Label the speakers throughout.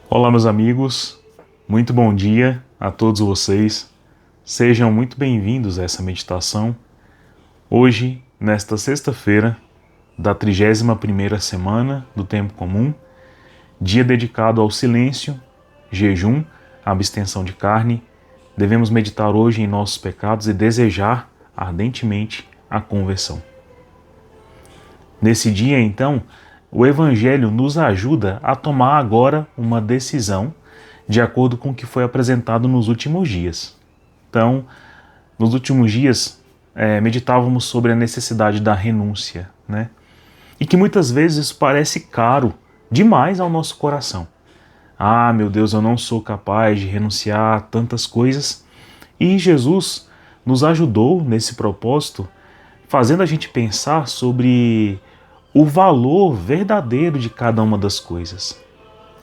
Speaker 1: Olá, meus amigos, muito bom dia a todos vocês. Sejam muito bem-vindos a essa meditação. Hoje, nesta sexta-feira da 31ª semana do Tempo Comum, dia dedicado ao silêncio, jejum, abstenção de carne, devemos meditar hoje em nossos pecados e desejar ardentemente a conversão. Nesse dia, então, o Evangelho nos ajuda a tomar agora uma decisão de acordo com o que foi apresentado nos últimos dias. Então, nos últimos dias, meditávamos sobre a necessidade da renúncia, né? E que muitas vezes isso parece caro demais ao nosso coração. Ah, meu Deus, eu não sou capaz de renunciar a tantas coisas. E Jesus nos ajudou nesse propósito, fazendo a gente pensar sobre o valor verdadeiro de cada uma das coisas.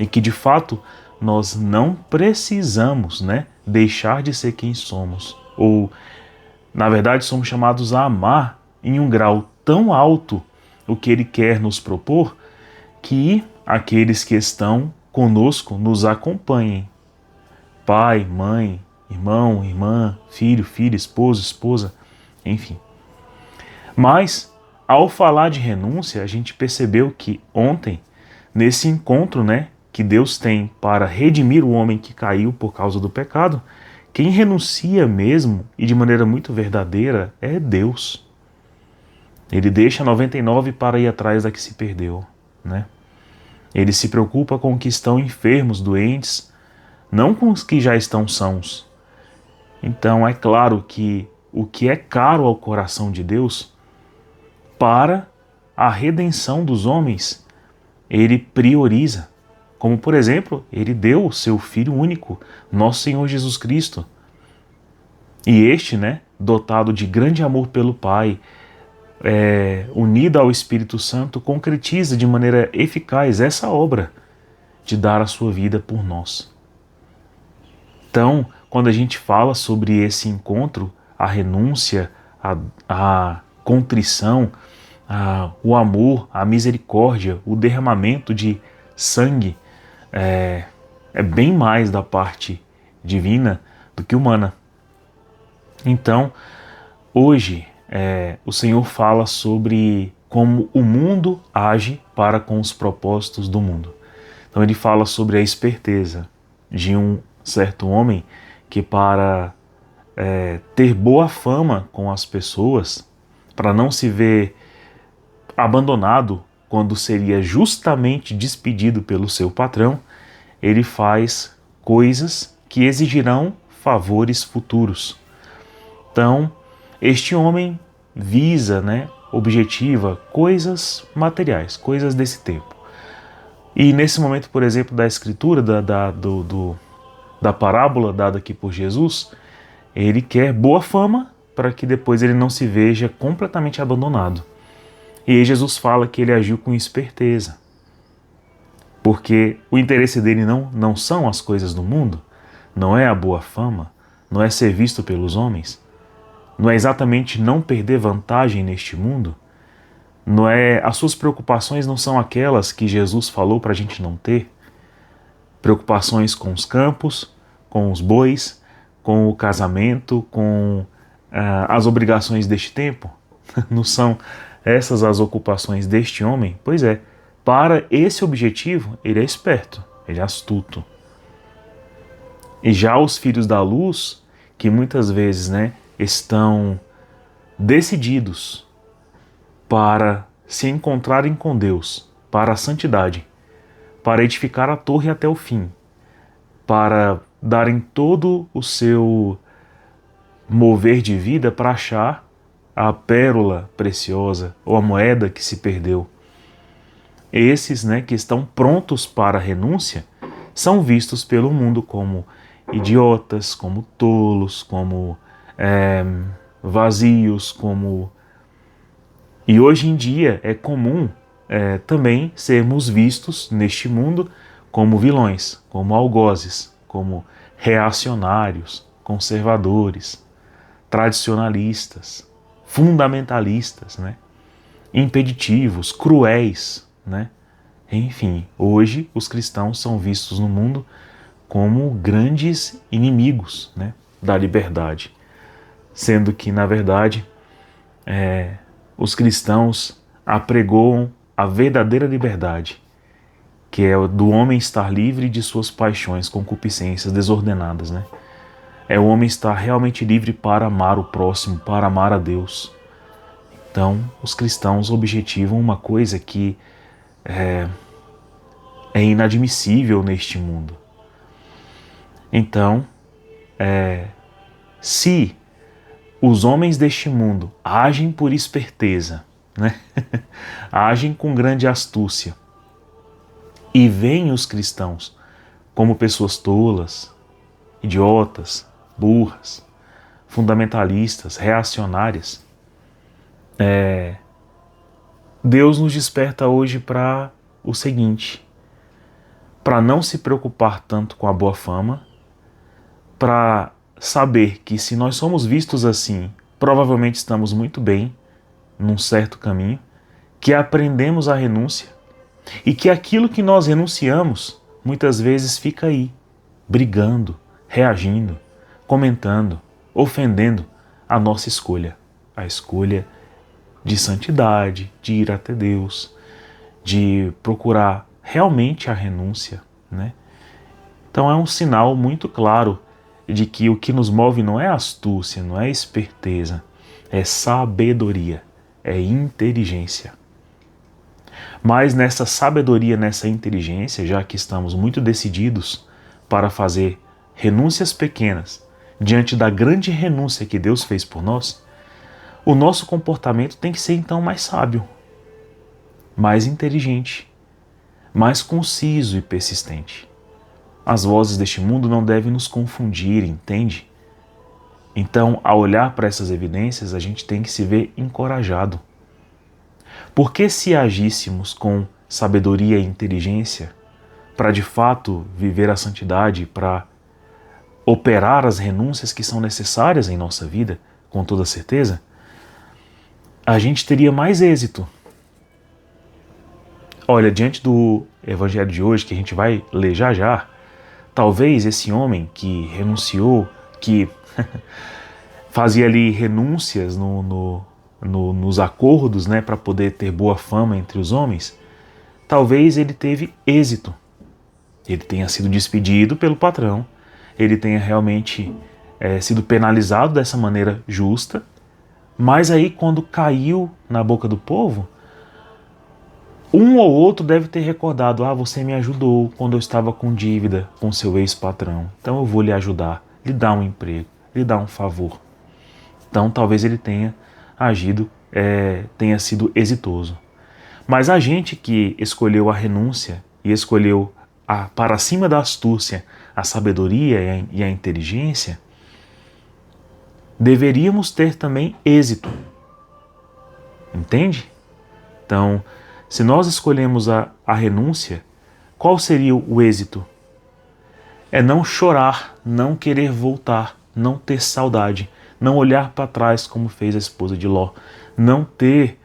Speaker 1: E que, de fato, nós não precisamos, deixar de ser quem somos. Ou, na verdade, somos chamados a amar em um grau tão alto o que Ele quer nos propor, que aqueles que estão conosco nos acompanhem. Pai, mãe, irmão, irmã, filho, filha, esposo, esposa, enfim. Mas, ao falar de renúncia, a gente percebeu que ontem, nesse encontro, que Deus tem para redimir o homem que caiu por causa do pecado, quem renuncia mesmo e de maneira muito verdadeira é Deus. Ele deixa 99 para ir atrás da que se perdeu, Ele se preocupa com os que estão enfermos, doentes, não com os que já estão sãos. Então é claro que o que é caro ao coração de Deus, para a redenção dos homens, Ele prioriza. Como, por exemplo, Ele deu o seu Filho único, nosso Senhor Jesus Cristo. E este, dotado de grande amor pelo Pai, unido ao Espírito Santo, concretiza de maneira eficaz essa obra de dar a sua vida por nós. Então, quando a gente fala sobre esse encontro, a renúncia, a contrição, o amor, a misericórdia, o derramamento de sangue, é bem mais da parte divina do que humana. Então, hoje, o Senhor fala sobre como o mundo age para com os propósitos do mundo. Então ele fala sobre a esperteza de um certo homem que, para ter boa fama com as pessoas, para não se ver abandonado quando seria justamente despedido pelo seu patrão, ele faz coisas que exigirão favores futuros. Então, este homem visa, objetiva coisas materiais, coisas desse tempo. E nesse momento, por exemplo, da escritura, da parábola dada aqui por Jesus, ele quer boa fama para que depois ele não se veja completamente abandonado. E aí Jesus fala que ele agiu com esperteza, porque o interesse dele não são as coisas do mundo, não é a boa fama, não é ser visto pelos homens, não é exatamente não perder vantagem neste mundo, as suas preocupações não são aquelas que Jesus falou para a gente não ter, preocupações com os campos, com os bois, com o casamento, com as obrigações deste tempo. Não são essas as ocupações deste homem? Pois é, para esse objetivo ele é esperto, ele é astuto. E já os filhos da luz, que muitas vezes estão decididos para se encontrarem com Deus, para a santidade, para edificar a torre até o fim, para darem todo o seu mover de vida para achar a pérola preciosa ou a moeda que se perdeu. Esses, que estão prontos para a renúncia, são vistos pelo mundo como idiotas, como tolos, como vazios, E hoje em dia é comum também sermos vistos neste mundo como vilões, como algozes, como reacionários, conservadores, tradicionalistas, fundamentalistas, impeditivos, cruéis, Enfim, hoje os cristãos são vistos no mundo como grandes inimigos, né, da liberdade, sendo que, na verdade, os cristãos apregoam a verdadeira liberdade, que é o do homem estar livre de suas paixões, concupiscências desordenadas, né? É o homem estar realmente livre para amar o próximo, para amar a Deus. Então, os cristãos objetivam uma coisa que é inadmissível neste mundo. Então, se os homens deste mundo agem por esperteza, né? agem com grande astúcia, e veem os cristãos como pessoas tolas, idiotas, burras, fundamentalistas, reacionárias, Deus nos desperta hoje para o seguinte: para não se preocupar tanto com a boa fama, para saber que se nós somos vistos assim, provavelmente estamos muito bem, num certo caminho, que aprendemos a renúncia e que aquilo que nós renunciamos muitas vezes fica aí, brigando, reagindo, comentando, ofendendo a nossa escolha, a escolha de santidade, de ir até Deus, de procurar realmente a renúncia, né? Então é um sinal muito claro de que o que nos move não é astúcia, não é esperteza, é sabedoria, é inteligência. Mas nessa sabedoria, nessa inteligência, já que estamos muito decididos para fazer renúncias pequenas diante da grande renúncia que Deus fez por nós, o nosso comportamento tem que ser então mais sábio, mais inteligente, mais conciso e persistente. As vozes deste mundo não devem nos confundir, entende? Então, ao olhar para essas evidências, a gente tem que se ver encorajado. Porque se agíssemos com sabedoria e inteligência, para de fato viver a santidade, para operar as renúncias que são necessárias em nossa vida, com toda certeza, a gente teria mais êxito. Olha, diante do evangelho de hoje, que a gente vai ler já já, talvez esse homem que renunciou, que fazia ali renúncias nos acordos, né, para poder ter boa fama entre os homens, talvez ele teve êxito. Ele tenha sido despedido pelo patrão, ele tenha realmente sido penalizado dessa maneira justa, mas aí quando caiu na boca do povo, um ou outro deve ter recordado: você me ajudou quando eu estava com dívida com seu ex-patrão, então eu vou lhe ajudar, lhe dar um emprego, lhe dar um favor. Então talvez ele tenha agido, tenha sido exitoso. Mas a gente que escolheu a renúncia e escolheu para cima da astúcia a sabedoria e a inteligência, deveríamos ter também êxito. Entende? Então, se nós escolhemos a renúncia, qual seria o êxito? É não chorar, não querer voltar, não ter saudade, não olhar para trás como fez a esposa de Ló, não ter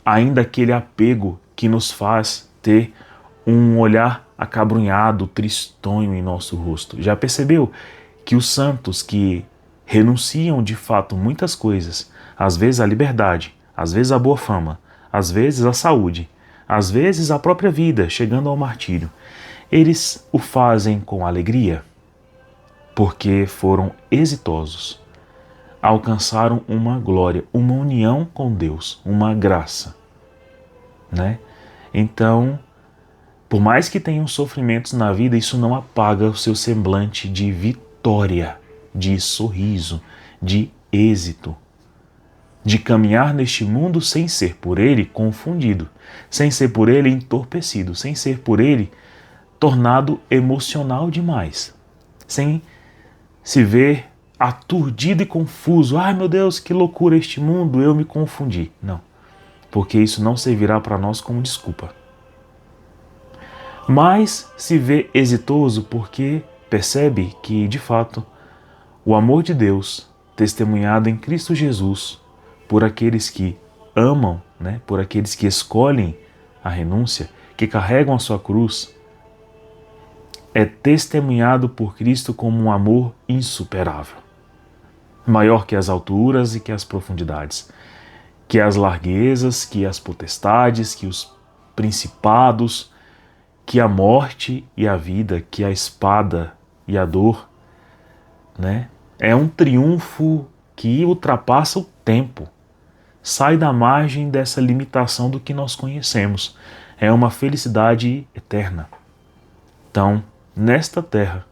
Speaker 1: ainda aquele apego que nos faz ter um olhar acabrunhado, tristonho em nosso rosto. Já percebeu que os santos que renunciam de fato muitas coisas, às vezes à liberdade, às vezes à boa fama, às vezes à saúde, às vezes à própria vida, chegando ao martírio, eles o fazem com alegria, porque foram exitosos, alcançaram uma glória, uma união com Deus, uma graça, né? Então, por mais que tenham sofrimentos na vida, isso não apaga o seu semblante de vitória, de sorriso, de êxito, de caminhar neste mundo sem ser por ele confundido, sem ser por ele entorpecido, sem ser por ele tornado emocional demais, sem se ver aturdido e confuso. Ai meu Deus, que loucura este mundo, eu me confundi. Não, porque isso não servirá para nós como desculpa. Mas se vê exitoso porque percebe que, de fato, o amor de Deus, testemunhado em Cristo Jesus, por aqueles que amam, né, por aqueles que escolhem a renúncia, que carregam a sua cruz, é testemunhado por Cristo como um amor insuperável, maior que as alturas e que as profundidades, que as larguezas, que as potestades, que os principados, que a morte e a vida, que a espada e a dor, né? É um triunfo que ultrapassa o tempo, sai da margem dessa limitação do que nós conhecemos. É uma felicidade eterna. Então, nesta terra,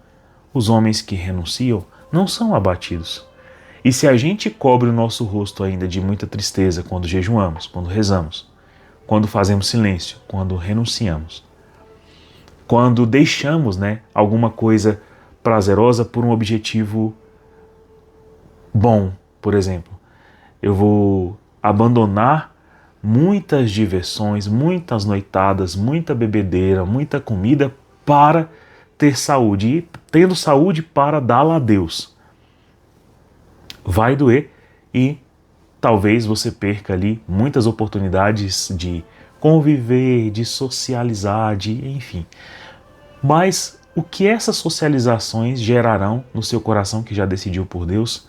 Speaker 1: os homens que renunciam não são abatidos. E se a gente cobre o nosso rosto ainda de muita tristeza quando jejuamos, quando rezamos, quando fazemos silêncio, quando renunciamos, quando deixamos, alguma coisa prazerosa por um objetivo bom, por exemplo, eu vou abandonar muitas diversões, muitas noitadas, muita bebedeira, muita comida para ter saúde, e tendo saúde para dá-la a Deus. Vai doer e talvez você perca ali muitas oportunidades de conviver, de socializar, enfim. Mas o que essas socializações gerarão no seu coração que já decidiu por Deus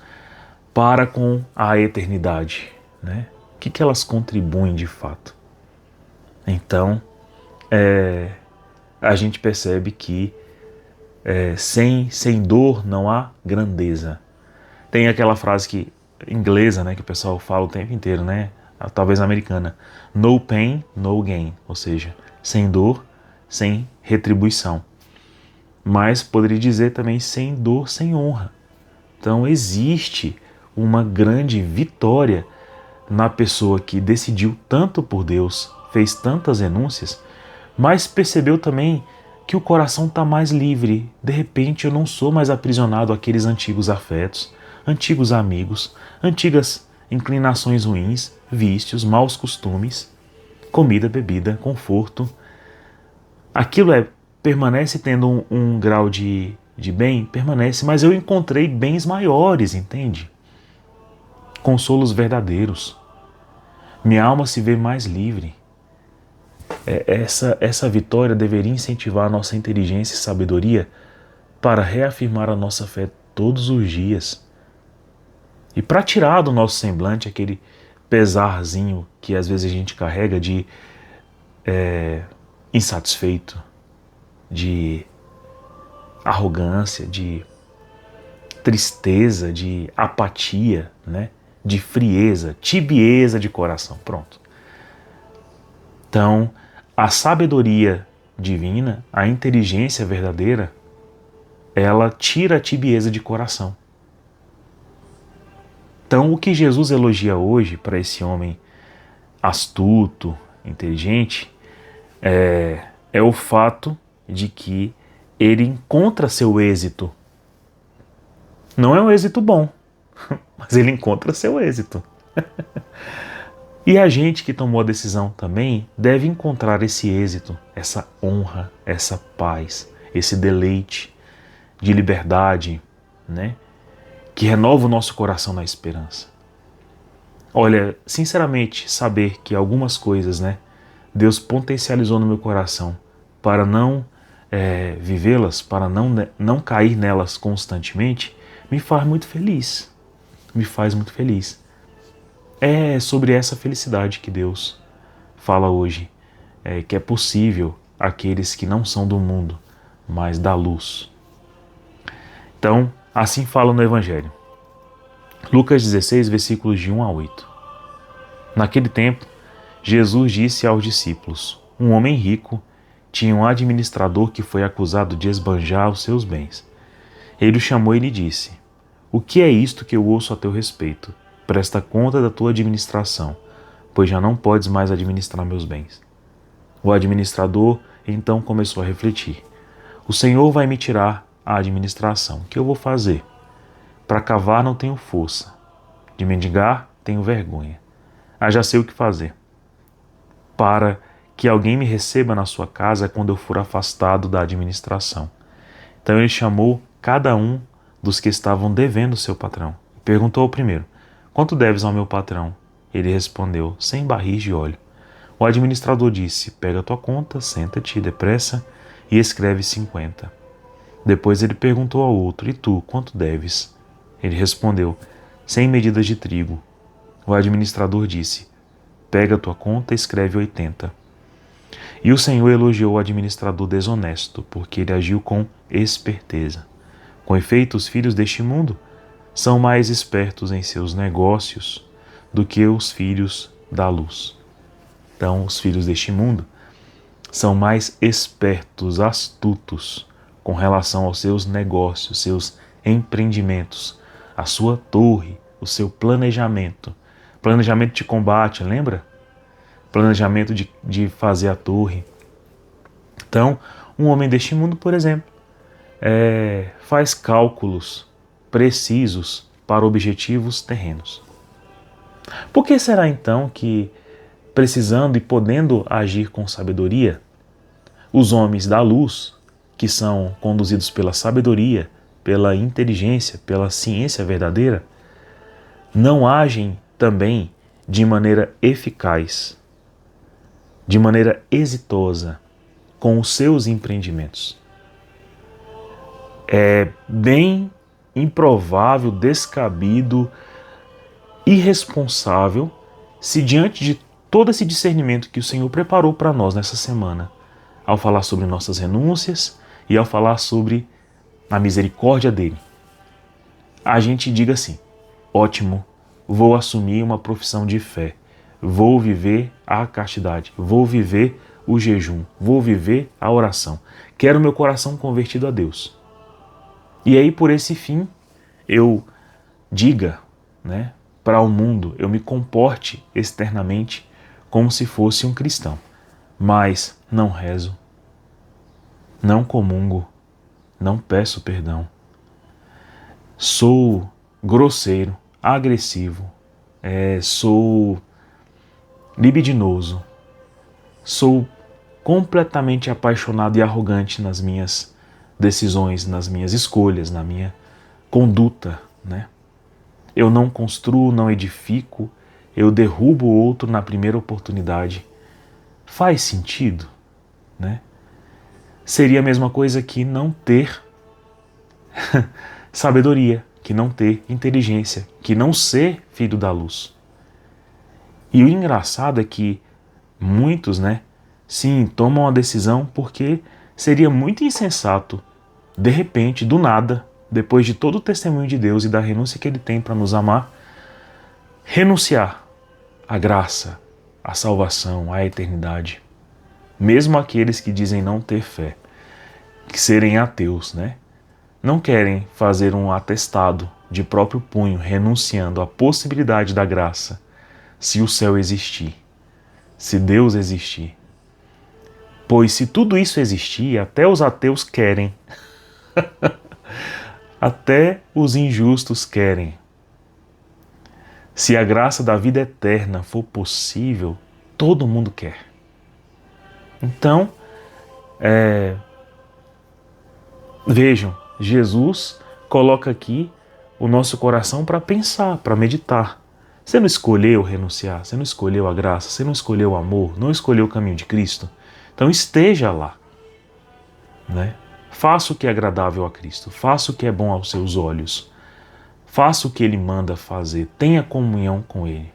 Speaker 1: para com a eternidade, né? O que elas contribuem de fato? Então, a gente percebe que sem dor não há grandeza. Tem aquela frase inglesa, que o pessoal fala o tempo inteiro, talvez americana, no pain, no gain, ou seja, sem dor, sem retribuição. Mas poderia dizer também sem dor, sem honra. Então existe uma grande vitória na pessoa que decidiu tanto por Deus, fez tantas renúncias, mas percebeu também que o coração está mais livre. De repente eu não sou mais aprisionado àqueles antigos afetos, antigos amigos, antigas inclinações ruins, vícios, maus costumes, comida, bebida, conforto. Aquilo permanece tendo um grau de bem? Permanece, mas eu encontrei bens maiores, entende? Consolos verdadeiros. Minha alma se vê mais livre. Essa vitória deveria incentivar a nossa inteligência e sabedoria para reafirmar a nossa fé todos os dias. E para tirar do nosso semblante aquele pesarzinho que às vezes a gente carrega de insatisfeito, de arrogância, de tristeza, de apatia, de frieza, tibieza de coração. Pronto. Então, a sabedoria divina, a inteligência verdadeira, ela tira a tibieza de coração. Então, o que Jesus elogia hoje para esse homem astuto, inteligente, é o fato de que ele encontra seu êxito. Não é um êxito bom, mas ele encontra seu êxito. E a gente que tomou a decisão também deve encontrar esse êxito, essa honra, essa paz, esse deleite de liberdade, que renova o nosso coração na esperança. Olha, sinceramente, saber que algumas coisas, Deus potencializou no meu coração para não vivê-las, para não cair nelas constantemente, me faz muito feliz. Me faz muito feliz. É sobre essa felicidade que Deus fala hoje, que é possível àqueles que não são do mundo, mas da luz. Então, assim fala no Evangelho. Lucas 16, versículos de 1 a 8. Naquele tempo, Jesus disse aos discípulos: um homem rico tinha um administrador que foi acusado de esbanjar os seus bens. Ele o chamou e lhe disse: o que é isto que eu ouço a teu respeito? Presta conta da tua administração, pois já não podes mais administrar meus bens. O administrador então começou a refletir: o Senhor vai me tirar a administração. O que eu vou fazer? Para cavar não tenho força, de mendigar tenho vergonha. Já sei o que fazer. Para que alguém me receba na sua casa quando eu for afastado da administração. Então ele chamou cada um dos que estavam devendo seu patrão. Perguntou ao primeiro: quanto deves ao meu patrão? Ele respondeu: 100 barris de óleo. O administrador disse: pega a tua conta, senta-te depressa e escreve 50. Depois ele perguntou ao outro: e tu, quanto deves? Ele respondeu: 100 medidas de trigo. O administrador disse: pega a tua conta e escreve 80. E o Senhor elogiou o administrador desonesto, porque ele agiu com esperteza. Com efeito, os filhos deste mundo são mais espertos em seus negócios do que os filhos da luz. Então, os filhos deste mundo são mais espertos, astutos, com relação aos seus negócios, seus empreendimentos, a sua torre, o seu planejamento. Planejamento de combate, lembra? Planejamento de fazer a torre. Então, um homem deste mundo, por exemplo, faz cálculos precisos para objetivos terrenos. Por que será então que, precisando e podendo agir com sabedoria, os homens da luz, que são conduzidos pela sabedoria, pela inteligência, pela ciência verdadeira, não agem também de maneira eficaz, de maneira exitosa, com os seus empreendimentos? É bem improvável, descabido, irresponsável, se diante de todo esse discernimento que o Senhor preparou para nós nessa semana, ao falar sobre nossas renúncias e ao falar sobre a misericórdia dele, a gente diga assim: ótimo, vou assumir uma profissão de fé, vou viver a castidade, vou viver o jejum, vou viver a oração, quero meu coração convertido a Deus. E aí, por esse fim, eu diga, para o mundo, eu me comporte externamente como se fosse um cristão, mas não rezo, não comungo, não peço perdão, sou grosseiro, agressivo, sou libidinoso, sou completamente apaixonado e arrogante nas minhas decisões, nas minhas escolhas, na minha conduta, Eu não construo, não edifico, eu derrubo o outro na primeira oportunidade. Faz sentido, Seria a mesma coisa que não ter sabedoria, que não ter inteligência, que não ser filho da luz. E o engraçado é que muitos, sim, tomam a decisão porque seria muito insensato, de repente, do nada, depois de todo o testemunho de Deus e da renúncia que Ele tem para nos amar, renunciar à graça, à salvação, à eternidade. Mesmo aqueles que dizem não ter fé, que serem ateus, não querem fazer um atestado de próprio punho, renunciando à possibilidade da graça, se o céu existir, se Deus existir. Pois se tudo isso existir, até os ateus querem. Até os injustos querem. Se a graça da vida eterna for possível, todo mundo quer. Então, vejam, Jesus coloca aqui o nosso coração para pensar, para meditar. Você não escolheu renunciar, você não escolheu a graça, você não escolheu o amor, não escolheu o caminho de Cristo. Então esteja lá, Faça o que é agradável a Cristo, faça o que é bom aos seus olhos, faça o que Ele manda fazer, tenha comunhão com Ele.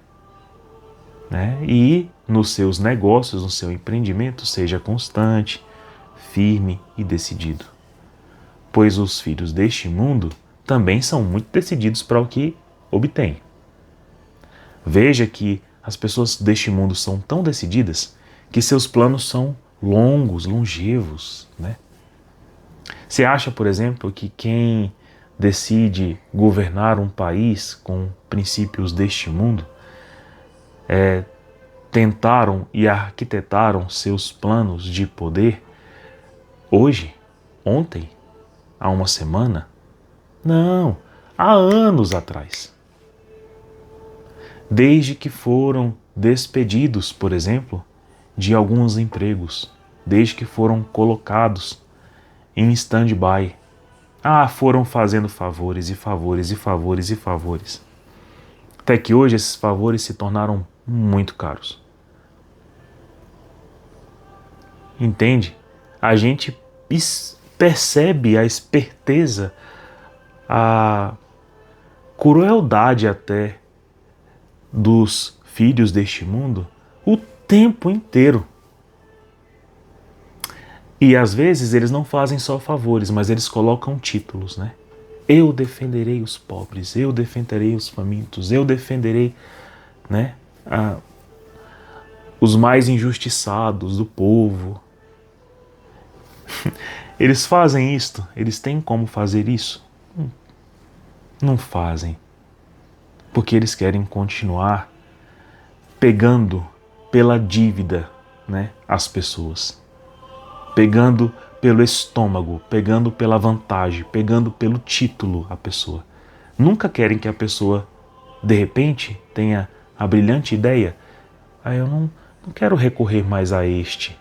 Speaker 1: E nos seus negócios, no seu empreendimento, seja constante, firme e decidido. Pois os filhos deste mundo também são muito decididos para o que obtêm. Veja que as pessoas deste mundo são tão decididas que seus planos são longos, longevos, Você acha, por exemplo, que quem decide governar um país com princípios deste mundo tentaram e arquitetaram seus planos de poder hoje, ontem, há uma semana? Não, há anos atrás. Desde que foram despedidos, por exemplo, de alguns empregos, desde que foram colocados em stand-by. Foram fazendo favores e favores e favores e favores. Até que hoje esses favores se tornaram muito caros. Entende? A gente percebe a esperteza, a crueldade até dos filhos deste mundo o tempo inteiro. E às vezes eles não fazem só favores, mas eles colocam títulos, né? Eu defenderei os pobres, eu defenderei os famintos, eu defenderei, né, os mais injustiçados do povo. Eles fazem isto? Eles têm como fazer isso? Não fazem. Porque eles querem continuar pegando pela dívida, né, as pessoas. Pegando pelo estômago, pegando pela vantagem, pegando pelo título a pessoa. Nunca querem que a pessoa, de repente, tenha a brilhante ideia: eu não quero recorrer mais a este,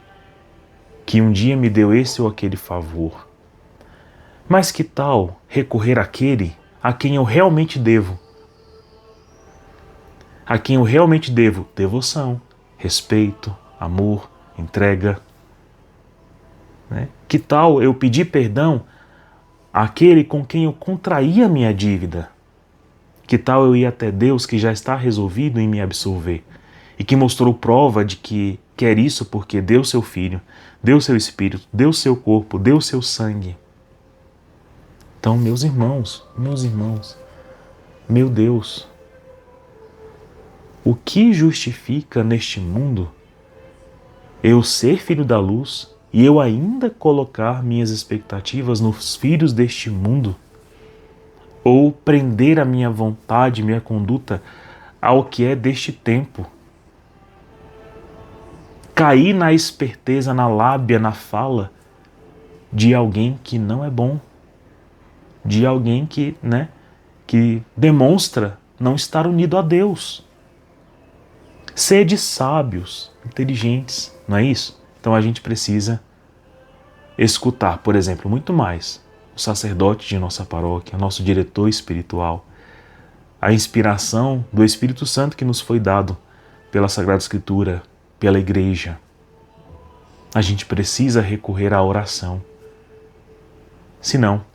Speaker 1: que um dia me deu esse ou aquele favor. Mas que tal recorrer àquele a quem eu realmente devo? A quem eu realmente devo devoção, respeito, amor, entrega. Né? Que tal eu pedir perdão àquele com quem eu contraí a minha dívida? Que tal eu ir até Deus, que já está resolvido em me absolver e que mostrou prova de que quer isso porque deu seu Filho, deu seu Espírito, deu seu corpo, deu seu sangue? Então, meus irmãos, meu Deus, o que justifica neste mundo eu ser filho da luz e eu ainda colocar minhas expectativas nos filhos deste mundo? Ou prender a minha vontade, minha conduta ao que é deste tempo? Cair na esperteza, na lábia, na fala de alguém que não é bom, de alguém que, né, que demonstra não estar unido a Deus. Sede sábios, inteligentes, não é isso? Então a gente precisa escutar, por exemplo, muito mais o sacerdote de nossa paróquia, nosso diretor espiritual, a inspiração do Espírito Santo que nos foi dado pela Sagrada Escritura, pela Igreja. A gente precisa recorrer à oração. Senão,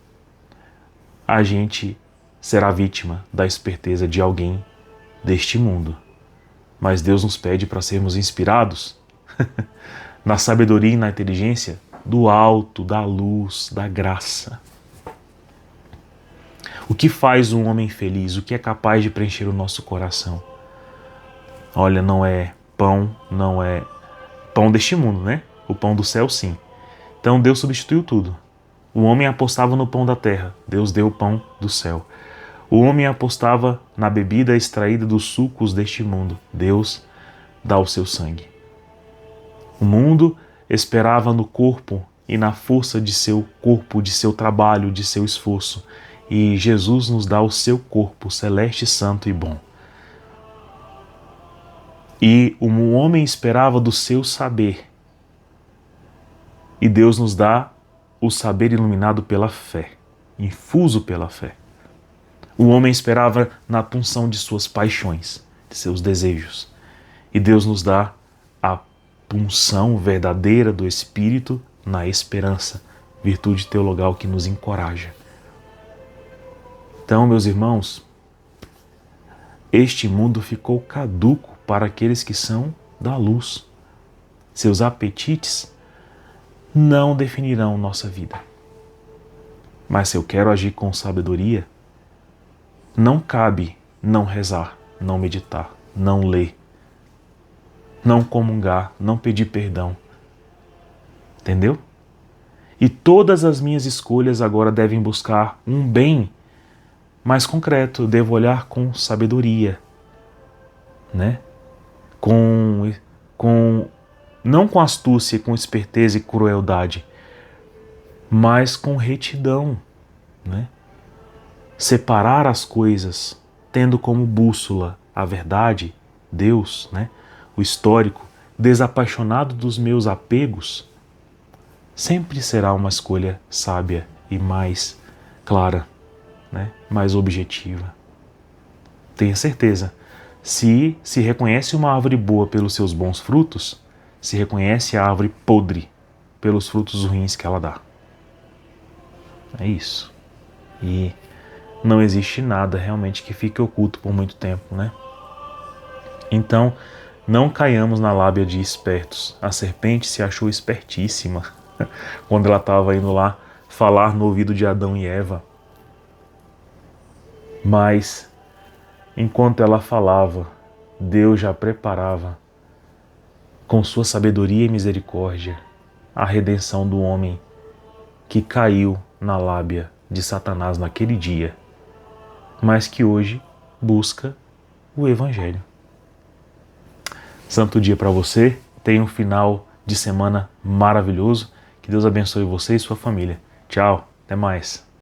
Speaker 1: a gente será vítima da esperteza de alguém deste mundo. Mas Deus nos pede para sermos inspirados na sabedoria e na inteligência do alto, da luz, da graça. O que faz um homem feliz? O que é capaz de preencher o nosso coração? Olha, não é pão deste mundo, né? O pão do céu, sim. Então Deus substituiu tudo. O homem apostava no pão da terra, Deus deu o pão do céu. O homem apostava na bebida extraída dos sucos deste mundo, Deus dá o seu sangue. O mundo esperava no corpo e na força de seu corpo, de seu trabalho, de seu esforço. E Jesus nos dá o seu corpo celeste, santo e bom. E o homem esperava do seu saber. E Deus nos dá o saber iluminado pela fé, infuso pela fé. O homem esperava na punção de suas paixões, de seus desejos. E Deus nos dá a punção verdadeira do Espírito na esperança, virtude teologal que nos encoraja. Então, meus irmãos, este mundo ficou caduco para aqueles que são da luz. Seus apetites não definirão nossa vida. Mas se eu quero agir com sabedoria, não cabe não rezar, não meditar, não ler, não comungar, não pedir perdão. Entendeu? E todas as minhas escolhas agora devem buscar um bem mais concreto. Eu devo olhar com sabedoria, né? Não com astúcia, com esperteza e crueldade, mas com retidão, né? Separar as coisas, tendo como bússola a verdade, Deus, né? O histórico, desapaixonado dos meus apegos, sempre será uma escolha sábia e mais clara, né? Mais objetiva. Tenha certeza, se reconhece uma árvore boa pelos seus bons frutos, se reconhece a árvore podre pelos frutos ruins que ela dá. É isso. E não existe nada realmente que fique oculto por muito tempo, né? Então, não caiamos na lábia de espertos. A serpente se achou espertíssima quando ela estava indo lá falar no ouvido de Adão e Eva. Mas, enquanto ela falava, Deus já preparava, com sua sabedoria e misericórdia, a redenção do homem que caiu na lábia de Satanás naquele dia, mas que hoje busca o Evangelho. Santo dia para você, tenha um final de semana maravilhoso, que Deus abençoe você e sua família. Tchau, até mais.